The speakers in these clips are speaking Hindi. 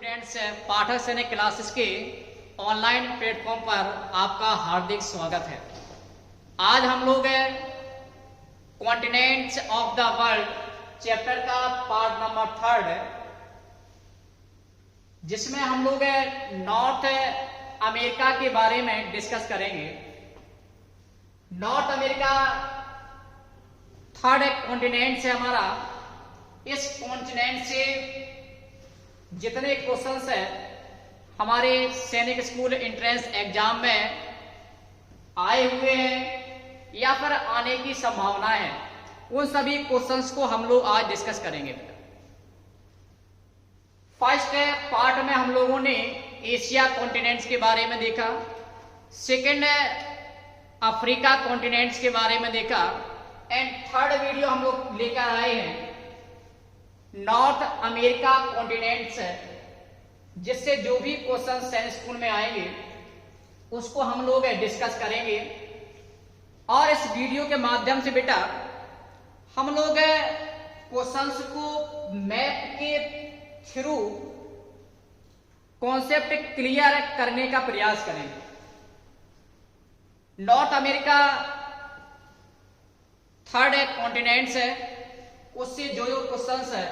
स्टूडेंट्स, पाठक सैनिक क्लासेस के ऑनलाइन प्लेटफॉर्म पर आपका हार्दिक स्वागत है। आज हम लोग continents of the world chapter का पार्ट नंबर 3 जिसमें हम लोग नॉर्थ अमेरिका के बारे में डिस्कस करेंगे। नॉर्थ अमेरिका थर्ड कॉन्टिनेंट है हमारा। इस कॉन्टिनेंट से जितने क्वेश्चंस है हमारे सैनिक स्कूल एंट्रेंस एग्जाम में आए हुए हैं या फिर आने की संभावना है, उन सभी क्वेश्चंस को हम लोग आज डिस्कस करेंगे। फर्स्ट पार्ट में हम लोगों ने एशिया कॉन्टिनेंट्स के बारे में देखा, सेकंड अफ्रीका कॉन्टिनेंट्स के बारे में देखा, एंड थर्ड वीडियो हम लोग लेकर आए हैं नॉर्थ अमेरिका कॉन्टिनेंट्स, जिससे जो भी क्वेश्चन सैनिक स्कूल में आएंगे उसको हम लोग डिस्कस करेंगे। और इस वीडियो के माध्यम से बेटा हम लोग क्वेश्चंस को मैप के थ्रू कॉन्सेप्ट क्लियर करने का प्रयास करेंगे। नॉर्थ अमेरिका थर्ड कॉन्टिनेंट्स है, उससे जो क्वेश्चंस है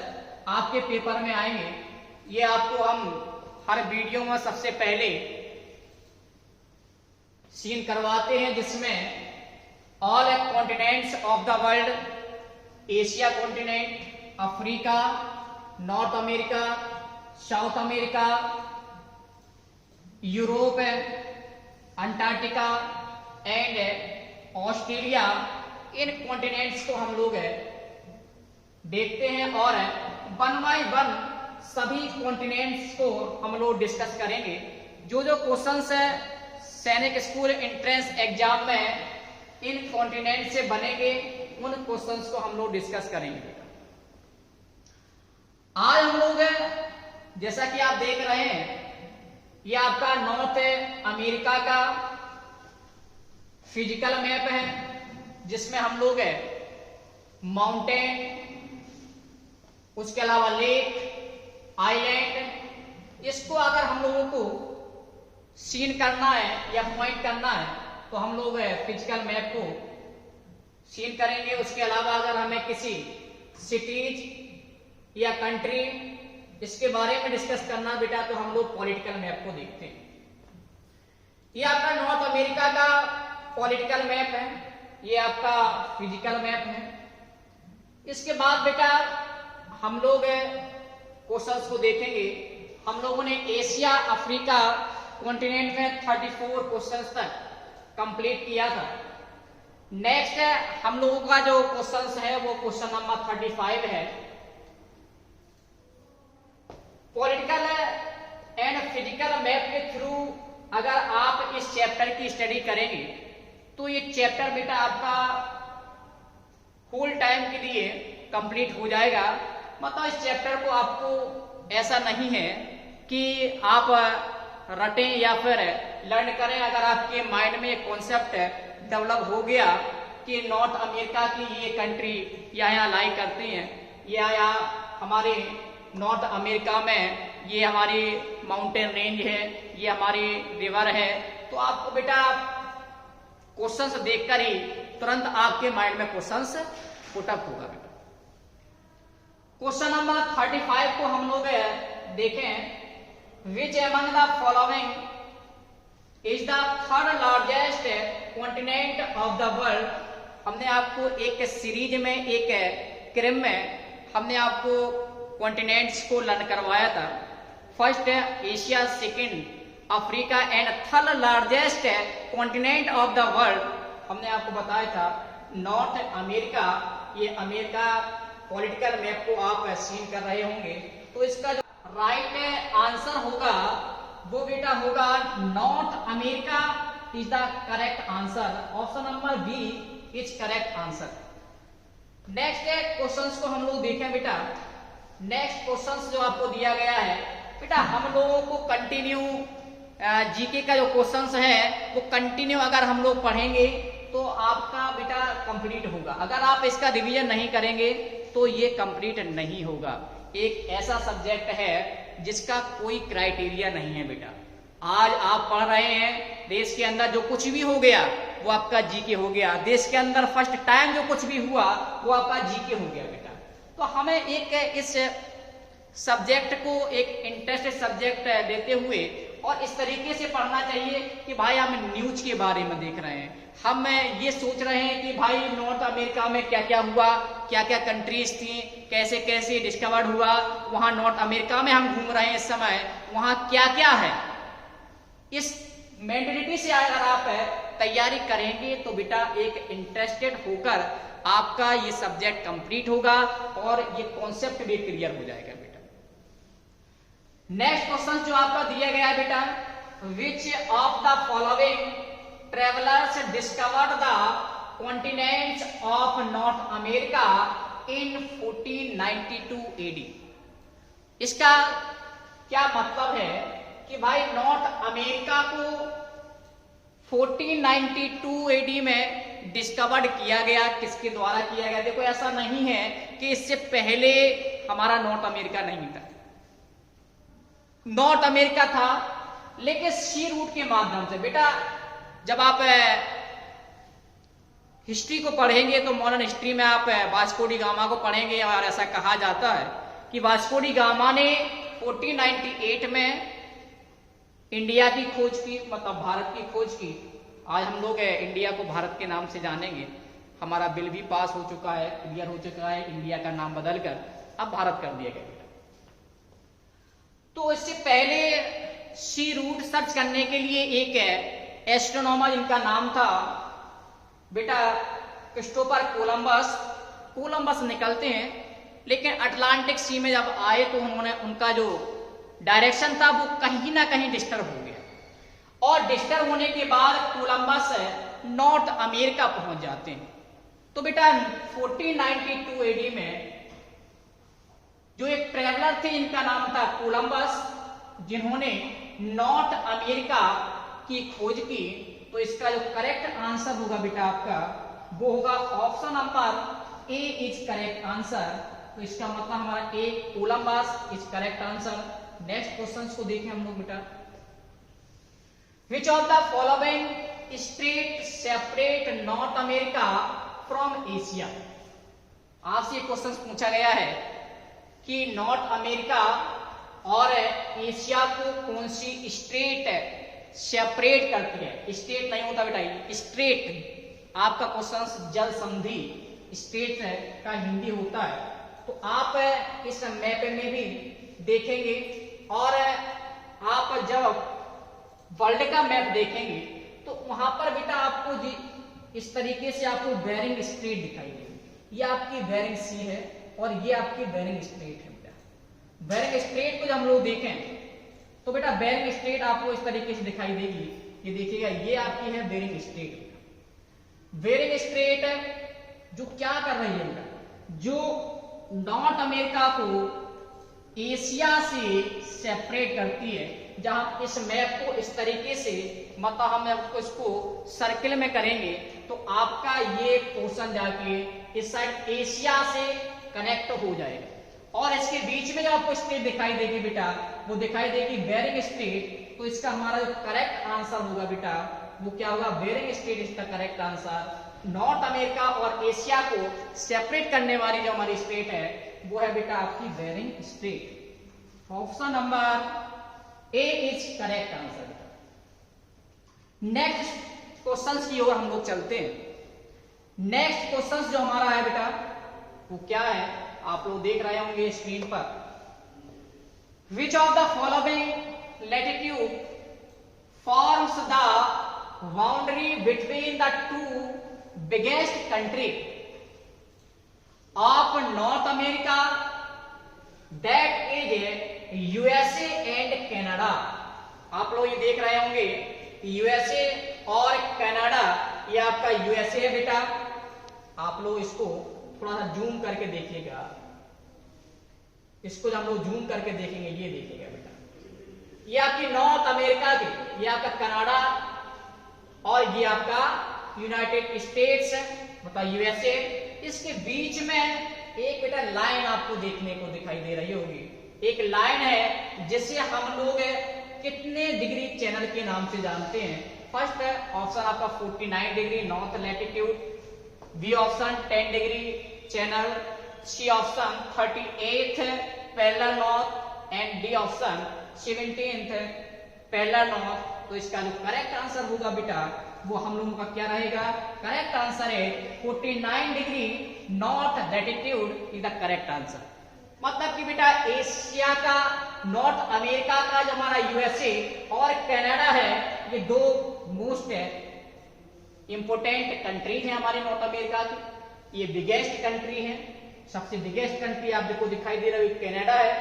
आपके पेपर में आएंगे ये आपको हम हर वीडियो में सबसे पहले सीन करवाते हैं, जिसमें all continents of the world, Asia continent, Africa, north America, south America, Europe, Antarctica and Australia, in continents को हम लोग देखते हैं और वन बाय वन सभी कॉन्टिनेंट्स को हम लोग डिस्कस करेंगे। जो जो क्वेश्चंस है सैनिक स्कूल एंट्रेंस एग्जाम में इन कॉन्टिनेंट से बनेंगे, उन क्वेश्चंस को हम लोग डिस्कस करेंगे। आज हम लोग जैसा कि आप देख रहे हैं ये आपका नॉर्थ अमेरिका का फिजिकल मैप है, जिसमें हम लोग माउंटेन, उसके अलावा लेक, आइलैंड, इसको अगर हम लोगों को सीन करना है या पॉइंट करना है तो हम लोग फिजिकल मैप को सीन करेंगे। उसके अलावा अगर हमें किसी सिटीज या कंट्री इसके बारे में डिस्कस करना बेटा तो हम लोग पॉलिटिकल मैप को देखते हैं। ये आपका नॉर्थ अमेरिका का पॉलिटिकल मैप है, ये आपका फिजिकल मैप है। इसके बाद बेटा हम लोग क्वेश्चंस को देखेंगे। हम लोगों ने एशिया अफ्रीका कॉन्टिनेंट में 34 क्वेश्चंस तक कंप्लीट किया था। नेक्स्ट हम लोगों का जो क्वेश्चंस है वो क्वेश्चन नंबर 35 है। पॉलिटिकल एंड फिजिकल मैप के थ्रू अगर आप इस चैप्टर की स्टडी करेंगे तो ये चैप्टर बेटा आपका फुल टाइम के लिए कंप्लीट हो जाएगा। मतलब इस चैप्टर को आपको ऐसा नहीं है कि आप रटें या फिर लर्न करें। अगर आपके माइंड में एक कॉन्सेप्ट डेवलप हो गया कि नॉर्थ अमेरिका की ये कंट्री यहाँ लाई करते हैं या हमारे नॉर्थ अमेरिका में ये हमारी माउंटेन रेंज है, ये हमारी रिवर है, तो आपको बेटा क्वेश्चंस देखकर ही तुरंत आपके माइंड में क्वेश्चंस पुटअप होगा बेटा। क्वेश्चन नंबर 35 को हम लोग देखें। विच among the following is the third largest continent of the world. हमने आपको एक सीरीज में, एक क्रम में हमने आपको कॉन्टिनेंट्स को लर्न करवाया था। First Asia, second Africa and third largest continent of the world हमने आपको बताया था नॉर्थ अमेरिका। ये अमेरिका पॉलिटिकल मैप को आप सीन कर रहे होंगे, तो इसका जो राइट आंसर होगा वो बेटा होगा North America is the correct answer. Option number B is correct answer. Next questions को हम लोग देखें बेटा। नेक्स्ट क्वेश्चंस जो आपको दिया गया है बेटा, हम लोगों को कंटिन्यू जीके का जो क्वेश्चंस है वो कंटिन्यू अगर हम लोग पढ़ेंगे तो आपका बेटा कंप्लीट होगा। अगर आप इसका रिवीजन नहीं करेंगे तो ये कंप्लीट नहीं होगा। एक ऐसा सब्जेक्ट है जिसका कोई क्राइटेरिया नहीं है बेटा। आज आप पढ़ रहे हैं, देश के अंदर जो कुछ भी हो गया वो आपका जीके हो गया, देश के अंदर फर्स्ट टाइम जो कुछ भी हुआ वो आपका जीके हो गया बेटा। तो हमें एक इस सब्जेक्ट को एक इंटरेस्टेड सब्जेक्ट देते हुए और इस तरीके से पढ़ना चाहिए कि भाई हम न्यूज के बारे में देख रहे हैं, हम ये सोच रहे हैं कि भाई नॉर्थ अमेरिका में क्या क्या हुआ, क्या क्या कंट्रीज थी, कैसे कैसे डिस्कवर्ड हुआ, वहां नॉर्थ अमेरिका में हम घूम रहे हैं इस समय, वहां क्या क्या है। इस मेंटेलिटी से अगर आप तैयारी करेंगे तो बेटा एक इंटरेस्टेड होकर आपका ये सब्जेक्ट कंप्लीट होगा और ये कॉन्सेप्ट भी क्लियर हो जाएगा बेटा। नेक्स्ट क्वेश्चन जो आपका दिया गया है बेटा, which of the following travellers discovered the continents of North America in 1492 AD। इसका क्या मतलब है कि भाई नॉर्थ अमेरिका को 1492 AD में डिस्कवर्ड किया गया, किसके द्वारा किया गया। देखो ऐसा नहीं है कि इससे पहले हमारा नॉर्थ अमेरिका नहीं था, नॉर्थ अमेरिका था, लेकिन सी रूट के माध्यम से। बेटा जब आप हिस्ट्री को पढ़ेंगे तो मॉडर्न हिस्ट्री में आप वास्को डी गामा को पढ़ेंगे और ऐसा कहा जाता है कि वास्को डी गामा ने 1498 में इंडिया की खोज की, मतलब भारत की खोज की। आज हम लोग इंडिया को भारत के नाम से जानेंगे, हमारा बिल भी पास हो चुका है, क्लियर हो चुका है, इंडिया का नाम बदलकर अब भारत कर दिया गया। तो इससे पहले सी रूट सर्च करने के लिए एक एस्ट्रोनॉमर, इनका नाम था बेटा क्रिस्टोफर कोलंबस निकलते हैं, लेकिन अटलांटिक सी में जब आए तो उन्होंने उनका जो डायरेक्शन था वो कहीं ना कहीं डिस्टर्ब हो गया और डिस्टर्ब होने के बाद कोलंबस नॉर्थ अमेरिका पहुंच जाते हैं। तो बेटा 1492 AD में जो एक ट्रेवलर थे, इनका नाम था कोलंबस, जिन्होंने नॉर्थ अमेरिका की खोज की। तो इसका जो करेक्ट आंसर होगा बेटा आपका वो होगा option number A is correct answer. तो इसका मतलब हमारा A Columbus is correct answer. Next question को देखें हम लोग बेटा, which of the following state separate North America from Asia. आपसे क्वेश्चन पूछा गया है कि नॉर्थ अमेरिका और एशिया को कौन सी स्टेट सेपरेट करती है। स्टेट नहीं होता बेटा, स्टेट आपका क्वेश्चन जल संधि स्टेट का हिंदी होता है। तो आप इस मैप में भी देखेंगे और आप जब वर्ल्ड का मैप देखेंगे तो वहां पर बेटा आपको इस तरीके से आपको बेरिंग स्ट्रेट दिखाई देगी। ये आपकी बेरिंग सी है और ये आपकी बेरिंग स्ट्रेट है बेटा। बेरिंग स्ट्रेट को जब हम लोग देखें तो बेटा बेरिंग स्ट्रेट आपको इस तरीके से दिखाई देगी। ये देखिएगा, ये आपकी है बेरिंग स्ट्रेट। बेरिंग स्ट्रेट जो क्या कर रही है बेटा, जो नॉर्थ अमेरिका को एशिया से सेपरेट करती है। जहां इस मैप को इस तरीके से, मतलब हम इसको सर्किल में करेंगे तो आपका ये पोर्शन जाके इस साइड एशिया से कनेक्ट हो जाएगा और इसके बीच में जो आपको स्टेट दिखाई देगी बेटा वो दिखाई देगी बेरिंग स्टेट। तो इसका हमारा जो करेक्ट आंसर होगा बेटा वो क्या होगा, बेरिंग स्टेट इसका करेक्ट आंसर। नॉर्थ अमेरिका और एशिया को सेपरेट करने वाली जो हमारी स्टेट है वो है बेटा आपकी Bering strait. Option number A is correct answer. Next questions की ओर हम लोग चलते हैं। नेक्स्ट क्वेश्चंस जो हमारा है बेटा वो क्या है, आप लोग देख रहे होंगे स्क्रीन पर। विच of the following latitude forms the boundary between the two biggest country of North America, that is USA and Canada. आप लोग ये देख रहे होंगे यूएसए और कनाडा, ये आपका यूएसए है बेटा। आप लोग इसको थोड़ा सा जूम करके देखिएगा, इसको जब हम लोग जूम करके देखेंगे ये देखिएगा बेटा, ये आपकी नॉर्थ अमेरिका की, ये आपका कनाडा और ये आपका यूनाइटेड स्टेट्स मतलब यूएसए। इसके बीच में एक बेटा लाइन आपको देखने को दिखाई दे रही होगी, एक लाइन है जिसे हम लोग कितने डिग्री चैनल के नाम से जानते हैं। फर्स्ट ऑप्शन आपका 49 degree north latitude, B option 10 degree channel, C option 38 parallel north and D option 17 parallel north. तो इसका जो करेक्ट आंसर होगा बेटा वो हम लोगों का क्या रहेगा, करेक्ट आंसर है 49 degree north latitude is the correct answer. मतलब कि बेटा एशिया का, नॉर्थ अमेरिका का जो हमारा यूएसए और कनाडा है, ये दो मोस्ट इंपोर्टेंट कंट्रीज है हमारे नॉर्थ अमेरिका की। ये बिगेस्ट कंट्री है, सबसे बिगेस्ट कंट्री आप देखो दिखाई दे रहा है कनाडा है,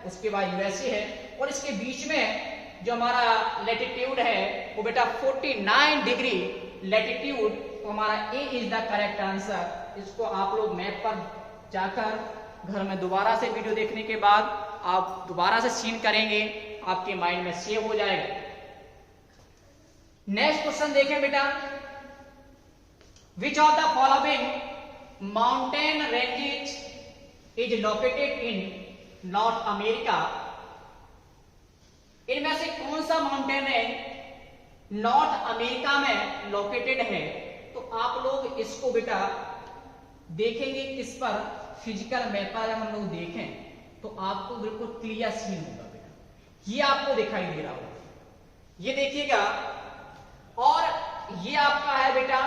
उसके बाद यूएसए है, और इसके बीच में जो हमारा लैटिट्यूड है वो बेटा 49 डिग्री लैटिट्यूड। तो हमारा ए इज द करेक्ट आंसर। इसको आप लोग मैप पर जाकर घर में दोबारा से वीडियो देखने के बाद आप दोबारा से सीन करेंगे, आपके माइंड में सेव हो जाएगा। नेक्स्ट क्वेश्चन देखें बेटा, which of the following mountain ranges is located in North America. इनमें से कौन सा माउंटेन रेंज नॉर्थ अमेरिका में लोकेटेड है। तो आप लोग इसको बेटा देखेंगे किस पर, फिजिकल मैप पर हम लोग देखें तो आपको बिल्कुल क्लियर सीन होगा बेटा। ये आपको दिखाई दे रहा होगा, ये देखिएगा, और ये आपका है बेटा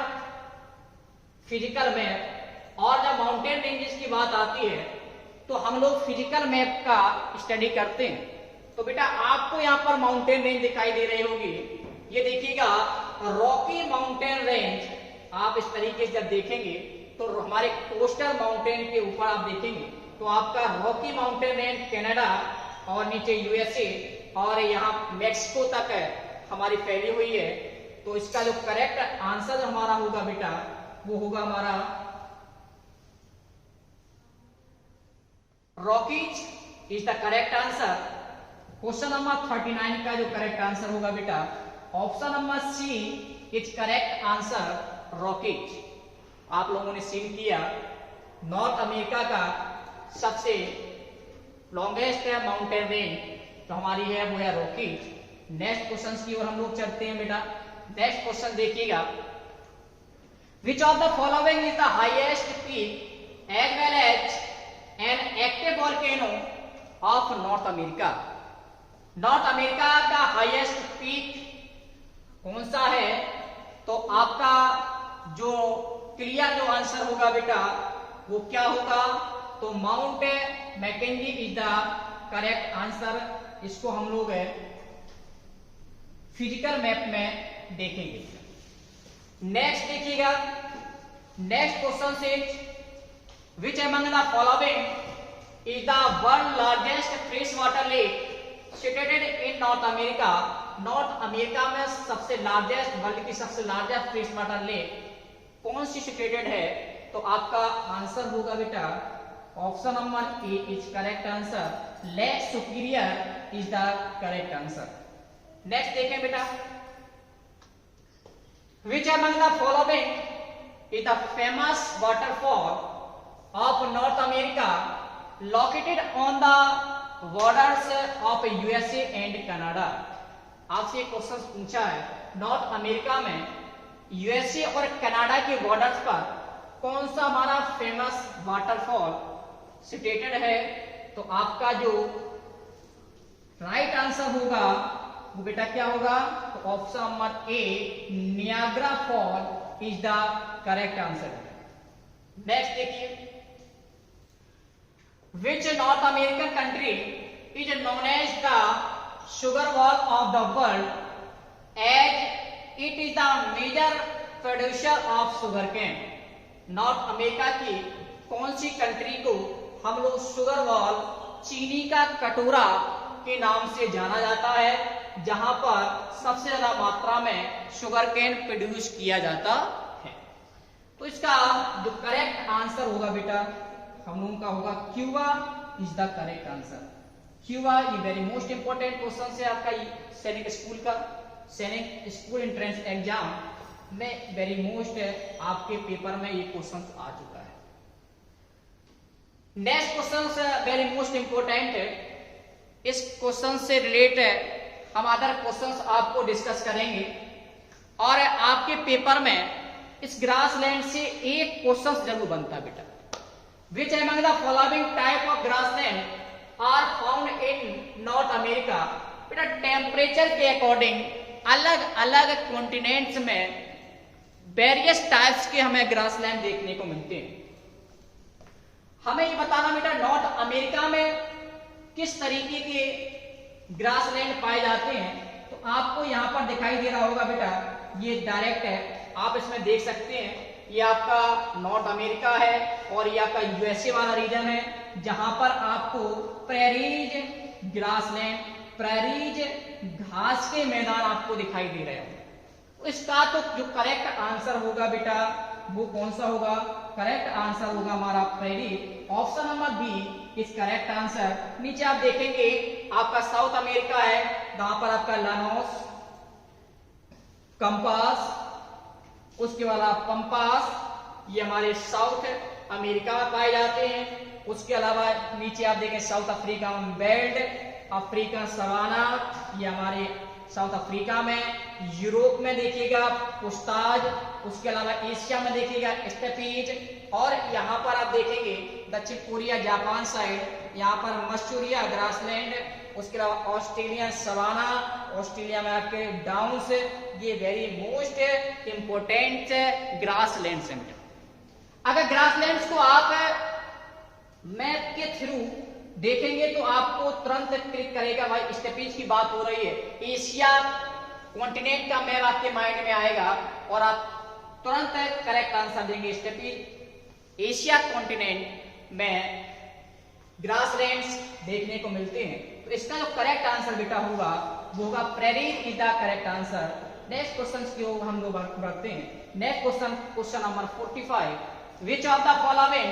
फिजिकल मैप। और जब माउंटेन रेंजेस की बात आती है तो हम लोग फिजिकल मैप का स्टडी करते हैं। तो बेटा आपको यहां पर माउंटेन रेंज दिखाई दे रही होगी, ये देखिएगा रॉकी माउंटेन रेंज। आप इस तरीके से जब देखेंगे तो हमारे कोस्टल माउंटेन के ऊपर आप देखेंगे तो आपका रॉकी माउंटेन रेंज कनाडा और नीचे यूएसए और यहाँ मैक्सिको तक है हमारी फैली हुई है। तो इसका जो करेक्ट आंसर हमारा होगा बेटा वो होगा हमारा Rockies is the correct answer. Question number 39 का जो करेक्ट आंसर होगा बेटा option number C is correct answer Rockies. आप लोगों ने सीन किया नॉर्थ अमेरिका का सबसे लॉन्गेस्ट माउंटेन रेंज तो हमारी है वो है रॉकीज। नेक्स्ट क्वेश्चन की ओर हम लोग चलते हैं बेटा। नेक्स्ट क्वेश्चन देखिएगा, which of the following is the highest peak as well as an active volcano of North America. North America का हाईएस्ट पीक कौन सा है। तो आपका जो क्लियर जो आंसर होगा बेटा वो क्या होगा, तो Mount Mackenzie is the correct answer. इसको हम लोग फिजिकल मैप में देखेंगे। नेक्स्ट देखिएगा, नेक्स्ट क्वेश्चन से which among the following is the world largest fresh water lake situated in North America. North America में सबसे लार्जेस्ट, वर्ल्ड की सबसे लार्जेस्ट फ्रेश वाटर लेक कौन सी सिचुएटेड है। तो आपका आंसर होगा बेटा option number A is correct answer, lake superior is the correct answer. Next देखें बेटा, which among the following is the famous waterfall of North America located on the borders of USA and Canada. आपसे एक क्वेश्चन पूछा है, नॉर्थ अमेरिका में यूएसए और कनाडा के बॉर्डर्स पर कौन सा हमारा फेमस वाटरफॉल सिचुएटेड है। तो आपका जो राइट आंसर होगा वो बेटा क्या होगा, तो option number A Niagara fall is the correct answer. Next देखिए, which North American country is known as the sugar wall of the world as it is the major producer of sugarcane। North America की कौन सी कंट्री को हम लोग शुगर वॉल, चीनी का कटोरा के नाम से जाना जाता है, जहां पर सबसे ज्यादा मात्रा में शुगर केन प्रोड्यूस किया जाता है। तो इसका जो करेक्ट आंसर होगा बेटा हम लोगों का होगा Cuba is the correct answer. Cuba ये वेरी मोस्ट इंपोर्टेंट क्वेश्चन है आपका सैनिक स्कूल का, सैनिक स्कूल एंट्रेंस एग्जाम में वेरी मोस्ट आपके पेपर में ये क्वेश्चन आ चुका है। Next question very most important, इस क्वेश्चन से रिलेटेड हम अदर क्वेश्चंस आपको डिस्कस करेंगे और आपके पेपर में इस ग्रासलैंड से एक क्वेश्चन जरूर बनता है बेटा। Which among the following type of grassland are found in North America. बेटा टेम्परेचर के अकॉर्डिंग अलग अलग कॉन्टिनेंट्स में वेरियस टाइप्स के हमें ग्रासलैंड देखने को मिलते हैं। हमें ये बताना बेटा नॉर्थ अमेरिका में किस तरीके के ग्रासलैंड पाए जाते हैं। तो आपको यहां पर दिखाई दे रहा होगा बेटा, ये डायरेक्ट है, आप इसमें देख सकते हैं ये आपका नॉर्थ अमेरिका है और ये आपका यूएसए वाला रीजन है, जहां पर आपको प्रेरीज ग्रासलैंड, प्रेरीज घास के मैदान आपको दिखाई दे रहे हैं। इसका तो जो करेक्ट आंसर होगा बेटा वो कौन सा होगा? करेक्ट आंसर होगा हमारा prairie, option number B is correct answer. नीचे आप देखेंगे आपका साउथ अमेरिका है, जहां पर आपका लानोस, कंपास, उसके बाद आप पंपास, ये हमारे साउथ अमेरिका में पाए जाते हैं। उसके अलावा नीचे आप देखें साउथ अफ्रीका में बेल्ट, अफ्रीका सवाना, ये हमारे साउथ अफ्रीका में। यूरोप में देखिएगा पुस्ताज, उसके अलावा एशिया में देखिएगा स्टेपीज, और यहाँ पर आप देखेंगे दक्षिण कोरिया जापान साइड, यहाँ पर मस्टूरिया ग्रासलैंड, उसके अलावा ऑस्ट्रेलिया सवाना, ऑस्ट्रेलिया में आपके डाउन्स, ये वेरी मोस्ट इंपोर्टेंट ग्रासलैंड्स हैं। अगर ग्रासलैंड्स को आप मैप के थ्रू देखेंगे तो आपको तुरंत क्लिक करेगा भाई स्टेपीज की बात हो रही है, एशिया कॉन्टिनेंट का मैप आपके माइंड में आएगा और आप तुरंत करेक्ट आंसर देंगे स्टेपीज। एशिया कॉन्टिनेंट में ग्रासलैंड्स देखने को मिलते हैं, तो इसका जो करेक्ट आंसर बेटा होगा वो होगा prairie is the correct answer. Next question की ओर हम लोग बढ़ते हैं। Next question, question number 45, which of the following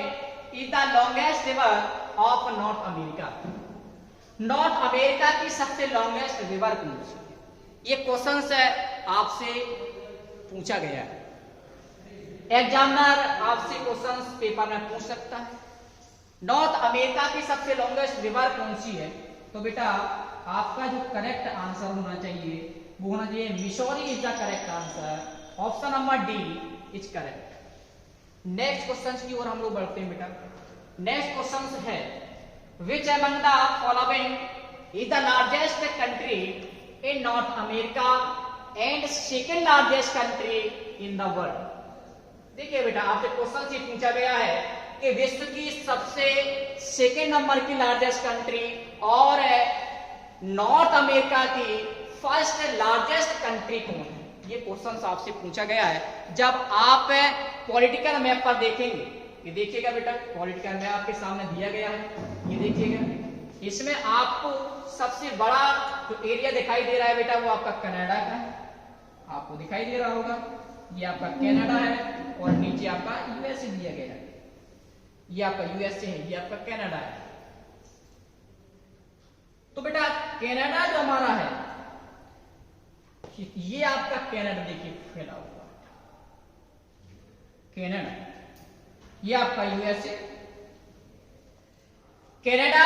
is the longest river of North America. North America की सबसे लॉन्गेस्ट रिवर कौन सी है? ये क्वेश्चन से आपसे पूछा गया है, एग्जामिनर आपसे क्वेश्चन पेपर में पूछ सकता है। नॉर्थ अमेरिका की सबसे लॉन्गेस्ट रिवर कौन सी है? तो बेटा आपका जो करेक्ट आंसर होना चाहिए वो होना चाहिए Missouri is the correct answer. Option number D is correct. Next question की ओर हम लोग बढ़ते हैं बेटा। नेक्स्ट क्वेश्चन है which among the following is the largest country in North America and second largest country in the world. देखिए बेटा आपसे क्वेश्चन से पूछा गया है कि विश्व की सबसे सेकेंड नंबर की लार्जेस्ट कंट्री और नॉर्थ अमेरिका की फर्स्ट लार्जेस्ट कंट्री कौन है? ये क्वेश्चन आपसे पूछा गया है। जब आप पॉलिटिकल मैप पर देखेंगे, ये देखिएगा बेटा पॉलिटिकल मैप आपके सामने दिया गया है, ये देखिएगा, इसमें आपको सबसे बड़ा जो एरिया दिखाई दे रहा है बेटा वो आपका कनाडा का है, आपको दिखाई दे रहा होगा, ये आपका कनाडा है और नीचे आपका यूएसए दिया गया है, ये आपका यूएसए है, ये आपका कनाडा है। तो बेटा कनाडा जो हमारा है ये आपका कनाडा देखिए फैला हुआ कनाडा, ये आपका यूएसए। कनाडा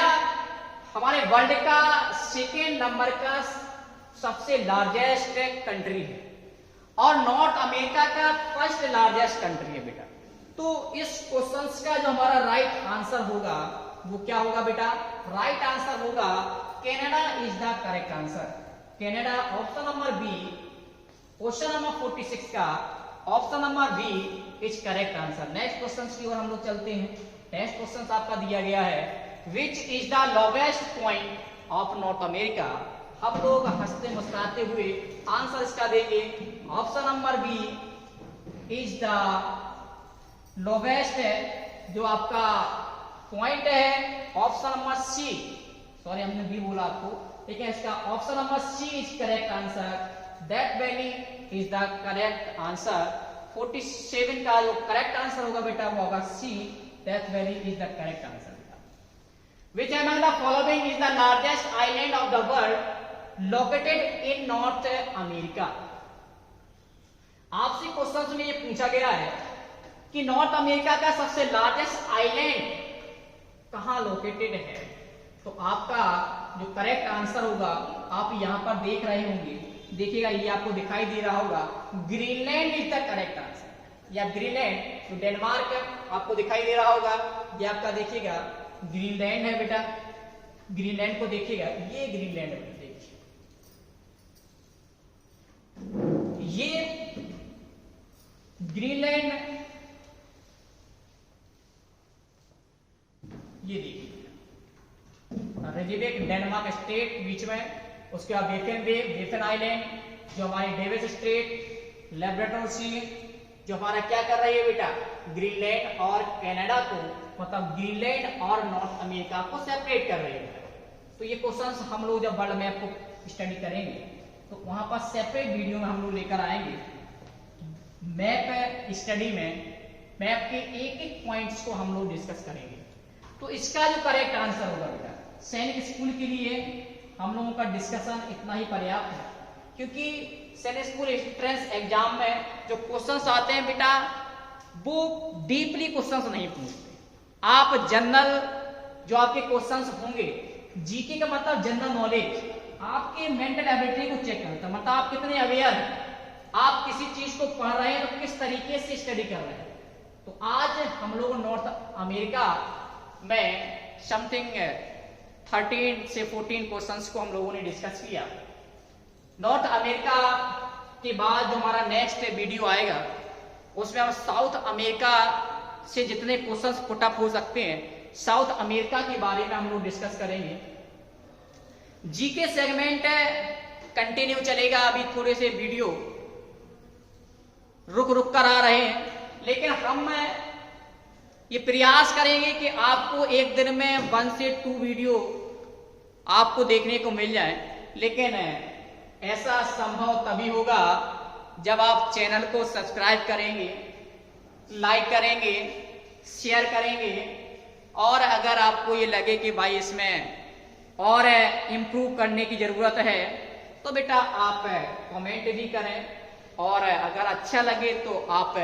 हमारे वर्ल्ड का सेकेंड नंबर का सबसे लार्जेस्ट कंट्री है और नॉर्थ अमेरिका का फर्स्ट लार्जेस्ट कंट्री है बेटा। तो इस क्वेश्चन का जो हमारा राइट आंसर होगा वो क्या होगा बेटा? राइट आंसर होगा Canada is the correct answer. Canada option number B, question number 46 का option number B is correct answer. Next question की ओर हम लोग चलते हैं। नेक्स्ट क्वेश्चन आपका दिया गया है which is the lowest point of North America. हम लोग हंसते मुस्कुराते हुए आंसर इसका देंगे। Option number B is the lowest है जो आपका पॉइंट है। ऑप्शन नंबर सी, सॉरी हमने बी बोला आपको, ठीक है, इसका option number C is correct answer. That valley is the correct answer. 47 का जो करेक्ट आंसर होगा बेटा वो होगा C, that valley is the correct answer. Which among the following is the largest island of the world located in North America? आपसे क्वेश्चन में ये पूछा गया है कि नॉर्थ अमेरिका का सबसे लार्जेस्ट आइलैंड कहाँ लोकेटेड है। तो आपका जो करेक्ट आंसर होगा आप यहाँ पर देख रहे होंगे, देखिएगा ये आपको दिखाई दे रहा होगा, Greenland is the correct answer. या ग्रीनलैंड तो डेनमार्क आपको दिखाई दे रहा होगा, ये आपका देखिएगा ग्रीनलैंड है बेटा, ग्रीनलैंड को देखिएगा, ये ग्रीनलैंड है, देखिए ये ग्रीनलैंड, ये देखिए रेजिवेक डेनमार्क स्टेट बीच में, उसके बाद वेफन आइलैंड जो हमारी डेविस स्ट्रेट, लैब्राडोर सी जो हमारा क्या कर रही है बेटा, ग्रीनलैंड और कनाडा को, मतलब ग्रीनलैंड और नॉर्थ अमेरिका को सेपरेट कर रही है। तो ये क्वेश्चंस हम लोग जब वर्ल्ड मैप को स्टडी करेंगे तो वहां पर सेपरेट वीडियो में हम लोग लेकर आएंगे। मैप स्टडी में मैप के एक एक पॉइंट्स को हम लोग डिस्कस करेंगे। तो इसका जो करेक्ट आंसर होगा बेटा, सैनिक स्कूल के लिए हम लोगों का डिस्कशन इतना ही पर्याप्त है, क्योंकि सैनिक स्कूल एंट्रेंस एग्जाम में जो क्वेश्चंस आते हैं बेटा वो डीपली क्वेश्चंस नहीं पूछते। आप जनरल जो आपके क्वेश्चंस होंगे, जीके का मतलब जनरल नॉलेज, आपके मेंटल एबिलिटी को चेक करता है, मतलब आप कितने अवेयर हैं, आप किसी चीज को पढ़ रहे हैं तो किस तरीके से स्टडी कर रहे हैं। तो आज हम लोग नॉर्थ अमेरिका में समथिंग 13 से 14 क्वेश्चंस को हम लोगों ने डिस्कस किया। नॉर्थ अमेरिका के बाद जो हमारा नेक्स्ट वीडियो आएगा उसमें हम साउथ अमेरिका से जितने क्वेश्चंस पुट अप हो सकते हैं, साउथ अमेरिका के बारे में हम लोग डिस्कस करेंगे। जीके सेगमेंट कंटिन्यू चलेगा, अभी थोड़े से वीडियो रुक रुक कर आ रहे हैं, लेकिन हम ये प्रयास करेंगे कि आपको एक दिन में 1 से 2 वीडियो आपको देखने को मिल जाए। लेकिन ऐसा संभव तभी होगा जब आप चैनल को सब्सक्राइब करेंगे, लाइक करेंगे, शेयर करेंगे, और अगर आपको ये लगे कि भाई इसमें और इम्प्रूव करने की जरूरत है तो बेटा आप कमेंट भी करें, और अगर अच्छा लगे तो आप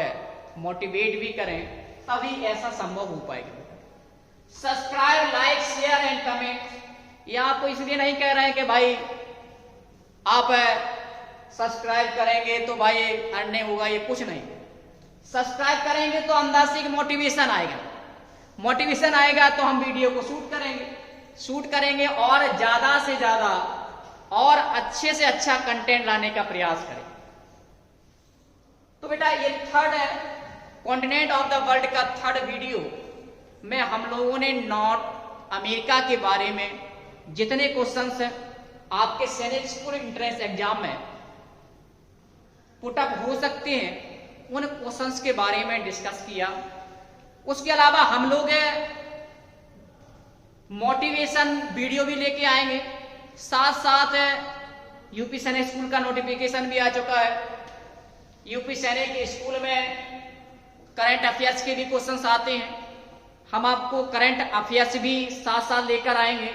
मोटिवेट भी करें, तभी ऐसा संभव हो पाएगा। Subscribe, like, share and comment. ये आपको इसलिए नहीं कह रहे हैं कि भाई आप सब्सक्राइब करेंगे तो भाई अर्निंग होगा, ये कुछ नहीं। सब्सक्राइब करेंगे तो अंदर से मोटिवेशन आएगा, मोटिवेशन आएगा तो हम वीडियो को शूट करेंगे और ज्यादा से ज्यादा और अच्छे से अच्छा कंटेंट लाने का प्रयास करें। तो बेटा ये third continent of the world का थर्ड वीडियो में हम लोगों ने नॉर्थ अमेरिका के बारे में जितने क्वेश्चंस आपके सैनिक स्कूल एंट्रेंस एग्जाम में पुटअप हो सकते हैं उन क्वेश्चंस के बारे में डिस्कस किया। उसके अलावा हम लोग मोटिवेशन वीडियो भी लेके आएंगे, साथ साथ यूपी सैनिक स्कूल का नोटिफिकेशन भी आ चुका है। यूपी सैनिक स्कूल में करंट अफेयर्स के भी क्वेश्चंस आते हैं, हम आपको करंट अफेयर्स भी साथ साथ लेकर आएंगे।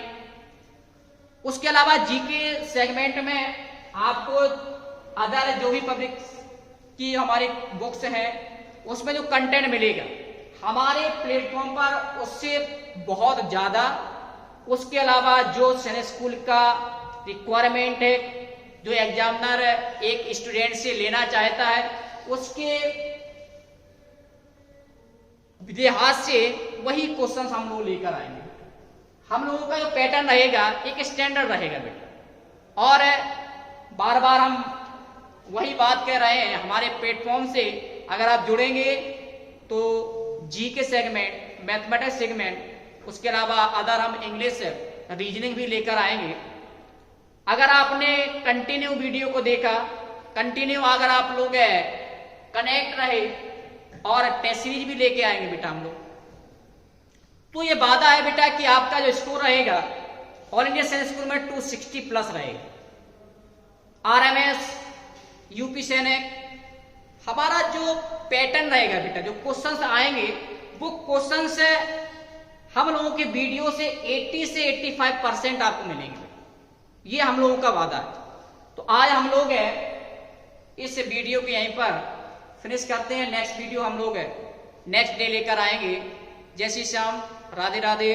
उसके अलावा जीके सेगमेंट में आपको अदर जो भी पब्लिक की हमारी बुक्स हैं उसमें जो कंटेंट मिलेगा हमारे प्लेटफॉर्म पर उससे बहुत ज्यादा। उसके अलावा जो सैनिक स्कूल का रिक्वायरमेंट है, जो एग्जामिनर एक स्टूडेंट से लेना चाहता है, उसके लिहाज से वही क्वेश्चन हम लोग लेकर आएंगे। हम लोगों का जो पैटर्न रहेगा एक स्टैंडर्ड रहेगा बेटा, और बार बार हम वही बात कह रहे हैं, हमारे प्लेटफॉर्म से अगर आप जुड़ेंगे तो जीके सेगमेंट, मैथमेटिक्स सेगमेंट, उसके अलावा अदर हम इंग्लिश रीजनिंग भी लेकर आएंगे। अगर आपने कंटिन्यू वीडियो को देखा, कंटिन्यू अगर आप लोग कनेक्ट रहे, और टेस्ट सीरीज भी लेके आएंगे बेटा हम लोग, तो ये वादा है बेटा कि आपका जो स्कोर रहेगा ऑल इंडिया सैनिक स्कूल में 260 प्लस रहेगा। आरएमएस, यूपी सैनिक, हमारा जो पैटर्न रहेगा बेटा, जो क्वेश्चंस आएंगे वो क्वेश्चंस हम लोगों के वीडियो से 80 से 85% आपको मिलेंगे, ये हम लोगों का वादा है। तो आज हम लोग इस वीडियो को यहीं पर फिनिश करते हैं। नेक्स्ट वीडियो हम लोग नेक्स्ट डे लेकर आएंगे। जय श्री श्याम, राधे राधे।